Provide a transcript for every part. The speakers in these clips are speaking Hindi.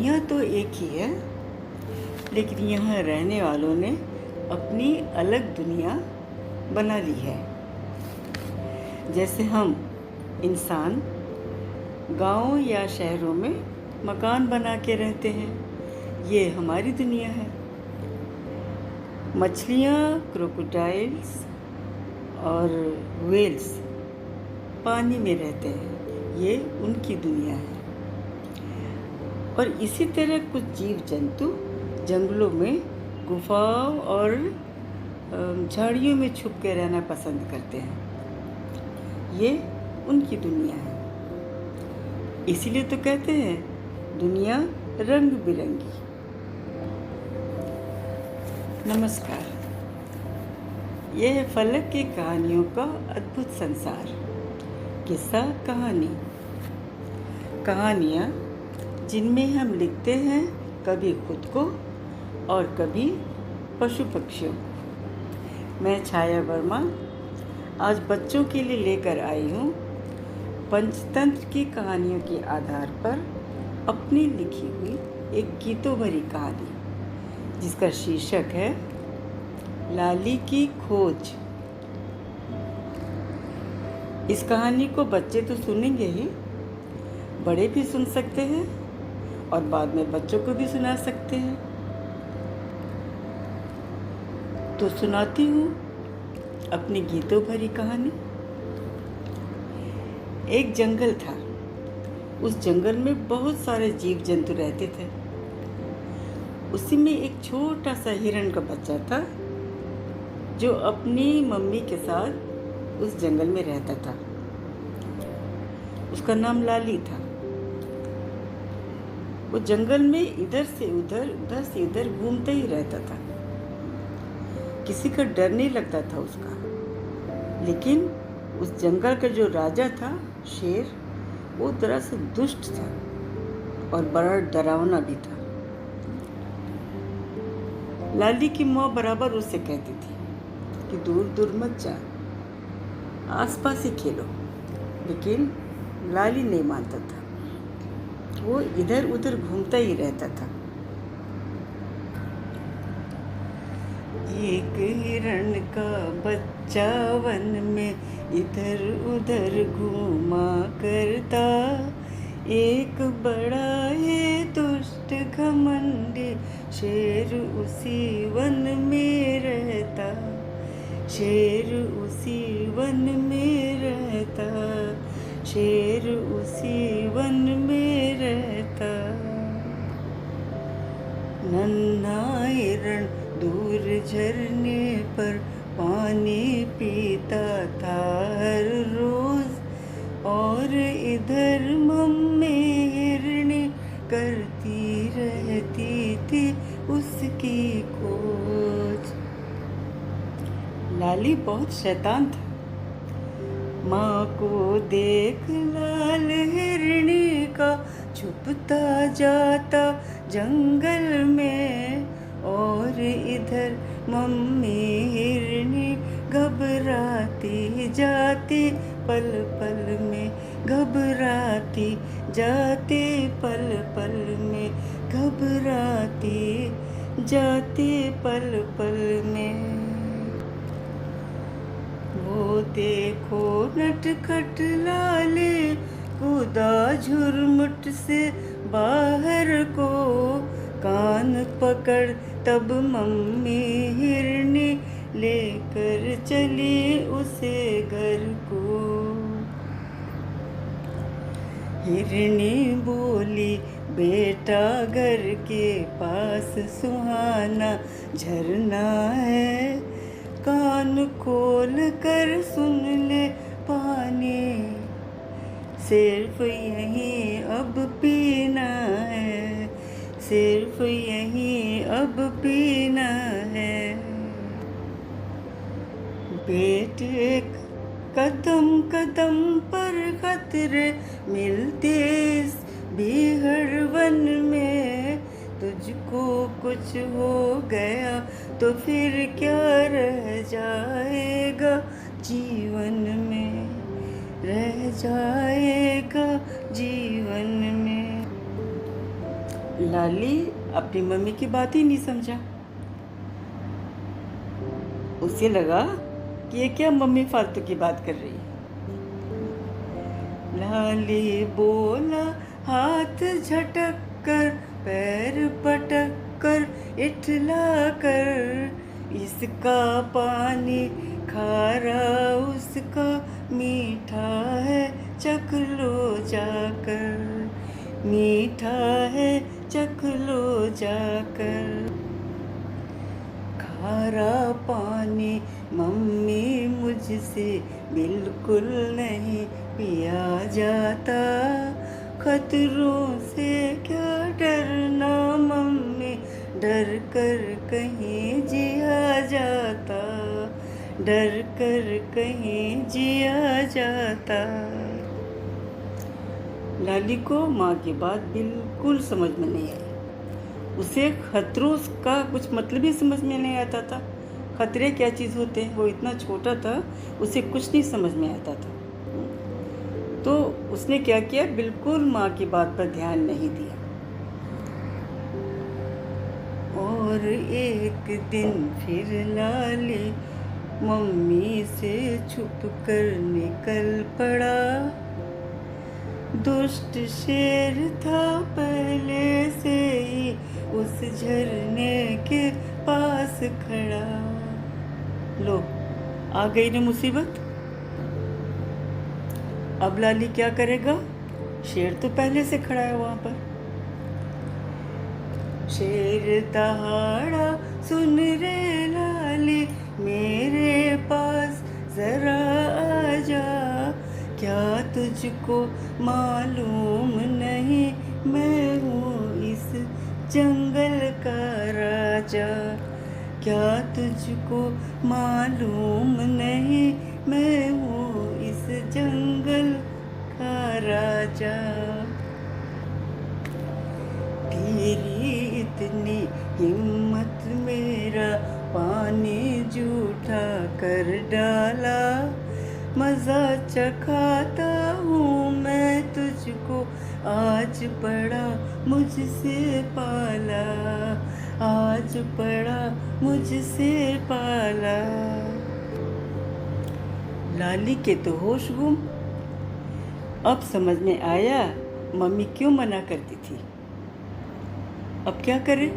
दुनिया तो एक ही है, लेकिन यहाँ रहने वालों ने अपनी अलग दुनिया बना ली है। जैसे हम इंसान गाँव या शहरों में मकान बना के रहते हैं, ये हमारी दुनिया है। मछलियाँ, क्रोकोडाइल्स और व्हेल्स पानी में रहते हैं, ये उनकी दुनिया है। और इसी तरह कुछ जीव जंतु जंगलों में, गुफाओं और झाड़ियों में छुप के रहना पसंद करते हैं, ये उनकी दुनिया है। इसीलिए तो कहते हैं दुनिया रंग बिरंगी। नमस्कार, यह है फलक की कहानियों का अद्भुत संसार। किस्सा कहानी, कहानियाँ जिनमें हम लिखते हैं कभी खुद को और कभी पशु पक्षियों को। मैं छाया वर्मा आज बच्चों के लिए लेकर आई हूँ पंचतंत्र की कहानियों के आधार पर अपनी लिखी हुई एक गीतों भरी कहानी, जिसका शीर्षक है लाली की खोज। इस कहानी को बच्चे तो सुनेंगे ही, बड़े भी सुन सकते हैं और बाद में बच्चों को भी सुना सकते हैं। तो सुनाती हूँ अपनी गीतों भरी कहानी। एक जंगल था। उस जंगल में बहुत सारे जीव जंतु रहते थे। उसी में एक छोटा सा हिरण का बच्चा था जो अपनी मम्मी के साथ उस जंगल में रहता था। उसका नाम लाली था। वो जंगल में इधर से उधर, उधर से इधर घूमता ही रहता था। किसी का डर नहीं लगता था उसका। लेकिन उस जंगल का जो राजा था, शेर, वो दरअसल दुष्ट था और बड़ा डरावना भी था। लाली की माँ बराबर उससे कहती थी कि दूर दूर मत जा, आसपास ही खेलो। लेकिन लाली नहीं मानता था, वो इधर उधर घूमता ही रहता था। एक हिरण का बच्चा वन में इधर उधर घूमा करता, एक बड़ा है दुष्ट घमंडी शेर उसी वन में रहता, शेर उसी वन में रहता, शेर उसी वन में रहता। नन्हा हिरण दूर झरने पर पानी पीता था हर रोज, और इधर मम्मी हिरनी करती रहती थी उसकी खोज। लाली बहुत शैतान था। माँ को देख लाल हिरनी का छुपता जाता जंगल में, और इधर मम्मी हिरनी घबराती जाती पल पल में, घबराती जाती पल पल में, घबराती जाती पल पल में। वो देखो नटखट लाले कूदा झुरमुट से बाहर को, कान पकड़ तब मम्मी हिरनी लेकर चली उसे घर को। हिरनी बोली, बेटा घर के पास सुहाना झरना है, कान खोल कर सुन ले पानी, सिर्फ यहीं अब पीना है, सिर्फ यहीं अब पीना है। बेटे कदम कदम पर खतरे मिलते इस बीहड़ वन में, तुझको कुछ हो गया तो फिर क्या रह जाएगा जीवन में, रह जाएगा जीवन में। लाली अपनी मम्मी की बात ही नहीं समझा। उसे लगा कि ये क्या मम्मी फालतू की बात कर रही है। लाली बोला, हाथ झटक कर, पैर पटक कर, इठला कर, इसका पानी खारा उसका मीठा है, चख लो जाकर, मीठा है चख लो जाकर। खारा पानी मम्मी मुझसे बिल्कुल नहीं पिया जाता, खतरों से क्या डरना मम्मी, डर कर कहीं जिया जाता, डर कर कहीं जिया जाता। लाली को माँ की बात बिल्कुल समझ में नहीं आई। उसे खतरों का कुछ मतलब ही समझ में नहीं आता था। खतरे क्या चीज़ होते हैं, वो इतना छोटा था, उसे कुछ नहीं समझ में आता था। तो उसने क्या किया, बिल्कुल माँ की बात पर ध्यान नहीं दिया। और एक दिन फिर लाली मम्मी से छुप कर निकल पड़ा। दुष्ट शेर था पहले से ही उस झरने के पास खड़ा। लो, आ गई ना मुसीबत। अब लाली क्या करेगा? शेर तो पहले से खड़ा है वहां पर। शेर दहाड़ा, सुन रे लाली, मेरे पास जरा आ जा, क्या तुझको मालूम नहीं मैं हूँ इस जंगल का राजा, क्या तुझको मालूम नहीं मैं हूँ इस जंगल का राजा। तेरी इतनी हिम्मत, मेरा पानी जूठा कर डाला, मज़ा चखाता हूँ मैं तुझको, आज पड़ा मुझसे पाला, आज पड़ा मुझसे पाला। लाली के तो होश गुम। अब समझ में आया मम्मी क्यों मना करती थी। अब क्या करे?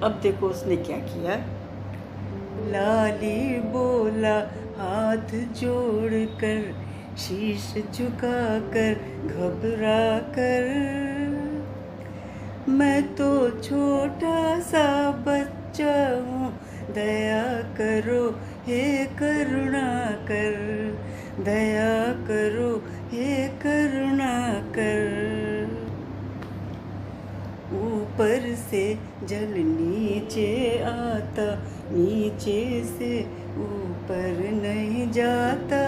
अब देखो उसने क्या किया। लाली बोला, हाथ जोड़ कर, शीश झुका कर, घबरा कर, मैं तो छोटा सा बच्चा हूँ, दया करो हे करुणा कर, दया करो हे करुणा कर। ऊपर से जल नीचे आता, नीचे से ऊपर नहीं जाता,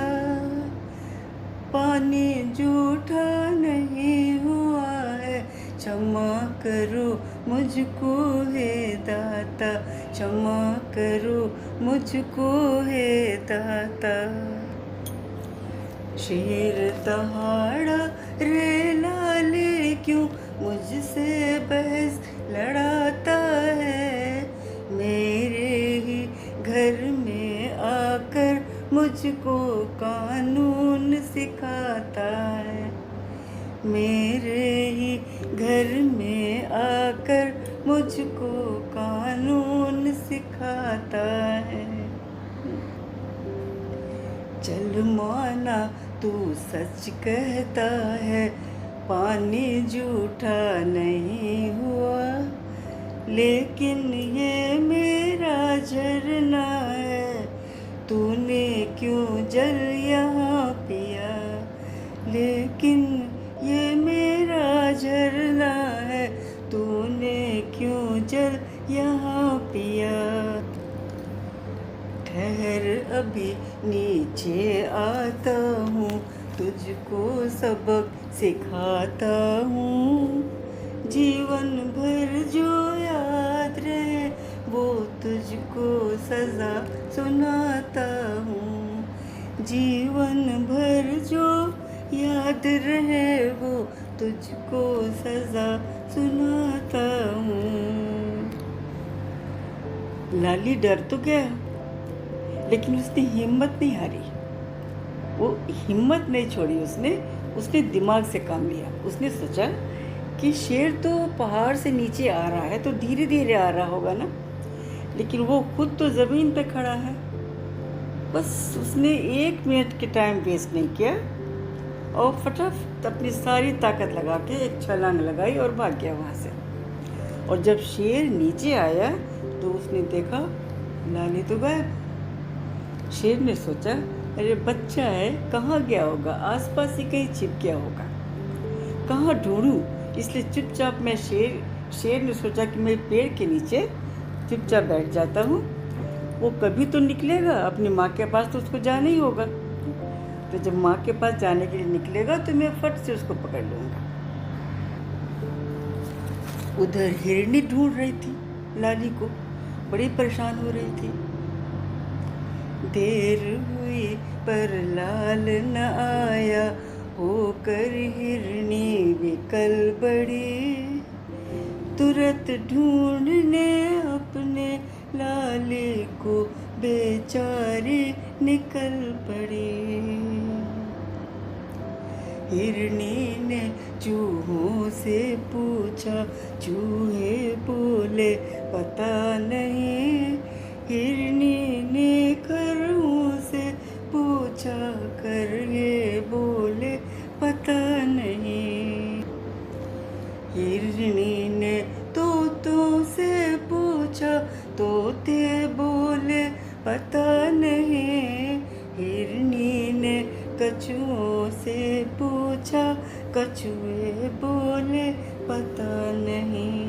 पानी जूठा नहीं हुआ है, क्षमा करो मुझको हे दाता, क्षमा करो मुझको हे दाता। शेर दहाड़ा, रे लाले क्यों मुझसे बहस लड़ाता है, मेरे ही घर में आकर मुझको कानून सिखाता है, मेरे ही घर में आकर मुझको कानून सिखाता है। चल माना तू सच कहता है, पानी जूठा नहीं हुआ, लेकिन ये मेरा झरना है, तूने क्यों जल यहाँ पिया, लेकिन ये मेरा झरना है, तूने क्यों जल यहाँ पिया। ठहर अभी नीचे आता हूँ, तुझको सबक सिखाता हूँ, जीवन भर जो याद रहे वो तुझको सज़ा सुनाता हूँ, जीवन भर जो याद रहे वो तुझको सजा सुनाता हूँ। लाली डर तो गया, लेकिन उसने हिम्मत नहीं हारी। वो हिम्मत नहीं छोड़ी उसने दिमाग से काम लिया। उसने सोचा कि शेर तो पहाड़ से नीचे आ रहा है तो धीरे धीरे आ रहा होगा ना, लेकिन वो खुद तो ज़मीन पे खड़ा है। बस उसने 1 मिनट के टाइम वेस्ट नहीं किया और फटाफट अपनी सारी ताकत लगा के एक छलांग लगाई और भाग गया वहाँ से। और जब शेर नीचे आया तो उसने देखा लाली तो गायब। शेर ने सोचा, अरे बच्चा है, कहाँ गया होगा, आसपास ही कहीं छिप गया होगा, कहाँ ढूंढूं। इसलिए चुपचाप मैं शेर ने सोचा कि मैं पेड़ के नीचे चुपचाप बैठ जाता हूँ। वो कभी तो निकलेगा अपनी माँ के पास, तो उसको जाना ही होगा। तो जब माँ के पास जाने के लिए निकलेगा तो मैं फट से उसको पकड़ लूँगा। उधर हिरनी ढूंढ रही थी लाली को, बड़ी परेशान हो रही थी। देर हुई पर लाल न आया, होकर हिरनी विकल बड़ी, तुरंत ढूंढने अपने लाले को बेचारी निकल पड़ी। हिरनी ने चूहों से पूछा, चूहे बोले पता नहीं। हिरनी ने खरगों से पूछा, खरगे बोले पता नहीं। हिरनी ने तोतों से पूछा, तोते बोले पता नहीं। हिरनी ने कछुओं से पूछा, कछुए बोले पता नहीं।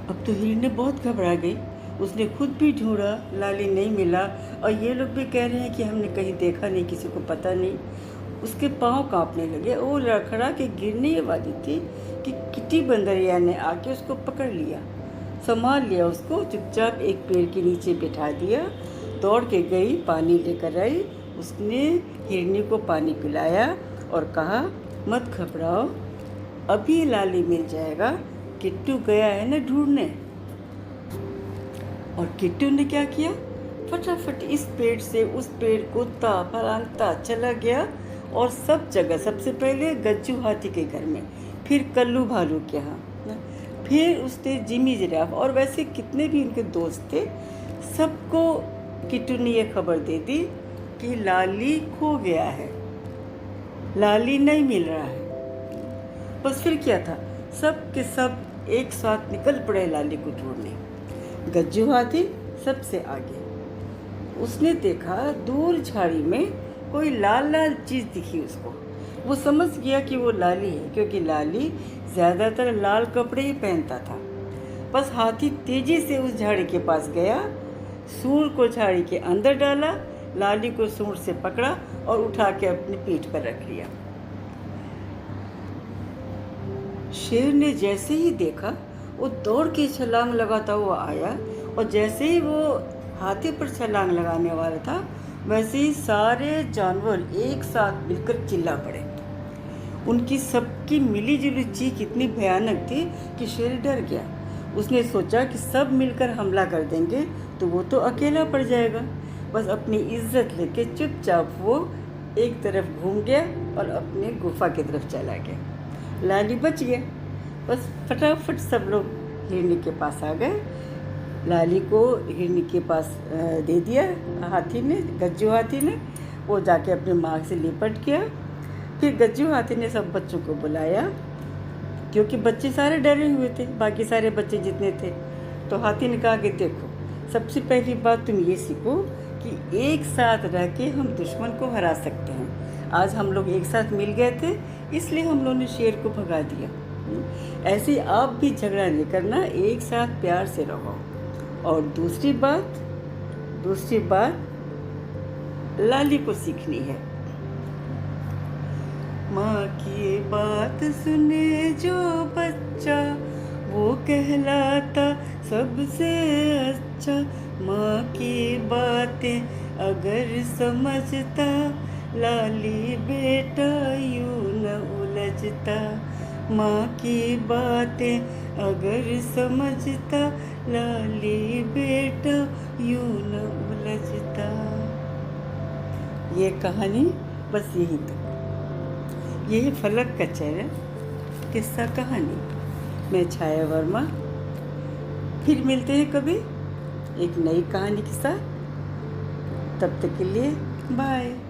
अब तो हिरनी बहुत घबरा गई। उसने खुद भी ढूंढा, लाली नहीं मिला, और ये लोग भी कह रहे हैं कि हमने कहीं देखा नहीं, किसी को पता नहीं। उसके पाँव कांपने लगे। वो लड़खड़ा के गिरने वाली थी कि किटी बंदरिया ने आके उसको पकड़ लिया, संभाल लिया उसको, चुपचाप एक पेड़ के नीचे बिठा दिया। दौड़ के गई, पानी लेकर आई। उसने हिरनी को पानी पिलाया और कहा, मत घबराओ, अभी लाली मिल जाएगा, किट्टू गया है ना ढूंढने। और किट्टू ने क्या किया, फटाफट इस पेड़ से उस पेड़ कूदता फलांगता चला गया, और सब जगह, सबसे पहले गज्जू हाथी के घर में, फिर कल्लू भालू के यहाँ, फिर उसने जिमी जिराफ और वैसे कितने भी उनके दोस्त थे, सबको किट्टू ने यह खबर दे दी कि लाली खो गया है, लाली नहीं मिल रहा है। बस फिर क्या था, सब के सब एक साथ निकल पड़े लाली को ढूंढने। गज्जू हाथी सबसे आगे। उसने देखा दूर झाड़ी में कोई लाल लाल चीज़ दिखी उसको। वो समझ गया कि वो लाली है, क्योंकि लाली ज़्यादातर लाल कपड़े ही पहनता था। बस हाथी तेज़ी से उस झाड़ी के पास गया, सूंड को झाड़ी के अंदर डाला, लाली को सूंड से पकड़ा और उठा के अपनी पीठ पर रख लिया। शेर ने जैसे ही देखा, वो दौड़ के छलांग लगाता हुआ आया, और जैसे ही वो हाथी पर छलांग लगाने वाला था, वैसे ही सारे जानवर एक साथ मिलकर चिल्ला पड़े। उनकी सबकी मिली जुली चीख इतनी भयानक थी कि शेर डर गया। उसने सोचा कि सब मिलकर हमला कर देंगे तो वो तो अकेला पड़ जाएगा। बस अपनी इज्जत लेके चुपचाप वो एक तरफ घूम गया और अपने गुफा की तरफ चला गया। लाली बच गया। बस फटाफट सब लोग हिरनी के पास आ गए। लाली को हिरनी के पास दे दिया हाथी ने, गज्जू हाथी ने। वो जाके अपनी माँ से लिपट गया। फिर गज्जू हाथी ने सब बच्चों को बुलाया, क्योंकि बच्चे सारे डरे हुए थे, बाकी सारे बच्चे जितने थे। तो हाथी ने कहा कि देखो, सबसे पहली बात तुम ये सीखो कि एक साथ रह के हम दुश्मन को हरा सकते हैं। आज हम लोग एक साथ मिल गए थे, इसलिए हम लोगों ने शेर को भगा दिया। ऐसे आप भी झगड़ा नहीं करना, एक साथ प्यार से रहो। और दूसरी बात लाली को सीखनी है। माँ की बात सुने जो बच्चा, वो कहलाता सबसे अच्छा। माँ की बातें अगर समझता, लाली बेटा यूं न उलझता, माँ की बातें अगर समझता, लाली बेटा यूं न उलझता। ये कहानी बस यहीं तक। ये है फलक का चेहरा, किस्सा कहानी। मैं छाया वर्मा। फिर मिलते हैं कभी एक नई कहानी के साथ। तब तक के लिए बाय।